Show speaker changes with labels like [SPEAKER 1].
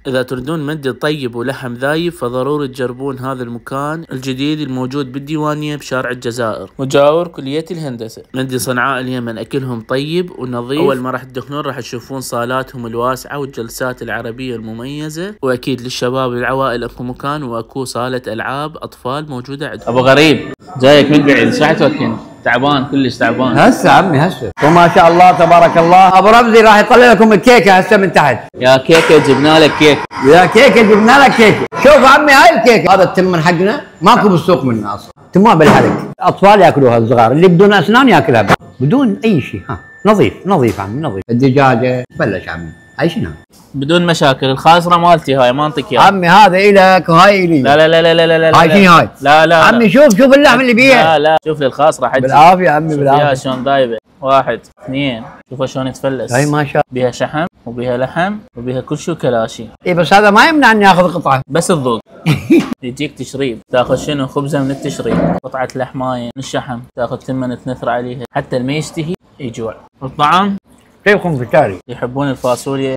[SPEAKER 1] إذا تريدون مندي طيب ولحم ذايب فضروري تجربون هذا المكان الجديد الموجود بالديوانية بشارع الجزائر مجاور كلية الهندسة. مندي صنعاء اليمن أكلهم طيب ونظيف. أول ما راح تدخلون راح تشوفون صالاتهم الواسعة والجلسات العربية المميزة، وأكيد للشباب والعوائل أكو مكان وأكو صالة ألعاب أطفال موجودة عندهم. أبو غريب جايك من بعيد، ايش راح توكل؟ تعبان كلش تعبان.
[SPEAKER 2] هسه عمي هسه وما شاء الله تبارك الله. ابو رمزي راح يطلع لكم الكيكه هسه من تحت.
[SPEAKER 1] يا كيكه جبنا لك كيك.
[SPEAKER 2] يا كيكه جبنا لك كيكه. شوف عمي هاي الكيكه، هذا التم من حقنا ماكو بالسوق منه اصلا، تمام بالحلق. الاطفال ياكلوها الصغار، اللي بدون اسنان ياكلها بدون اي شيء. ها نظيف نظيف عمي نظيف. الدجاجه بلش عمي هاي شنو؟
[SPEAKER 1] بدون مشاكل. الخاسره مالتي هاي ما انطيك اياها
[SPEAKER 2] عمي، هذا الك وهاي الي.
[SPEAKER 1] لا لا لا لا لا لا
[SPEAKER 2] هاي شنو هاي؟
[SPEAKER 1] لا لا
[SPEAKER 2] عمي شوف اللحم اللي بيها.
[SPEAKER 1] لا لا شوف لي الخاسره حجي
[SPEAKER 2] بالعافيه عمي بالعافيه.
[SPEAKER 1] يا شلون ذايبه. 1 2 شوفها شلون يتفلس.
[SPEAKER 2] هاي ما شاء
[SPEAKER 1] بيها شحم وبيها لحم وبيها كل شيء كلاشي.
[SPEAKER 2] اي بس هذا ما يمنع اني اخذ قطعه،
[SPEAKER 1] بس الذوق. يجيك تشريب، تاخذ شنو؟ خبزه من التشريب، قطعه لحمايه من الشحم، تاخذ ثمنه تنثر عليها، حتى اللي ما يشتهي يجوع. الطعام
[SPEAKER 2] كيفكم في التالي؟
[SPEAKER 1] يحبون الفاصوليا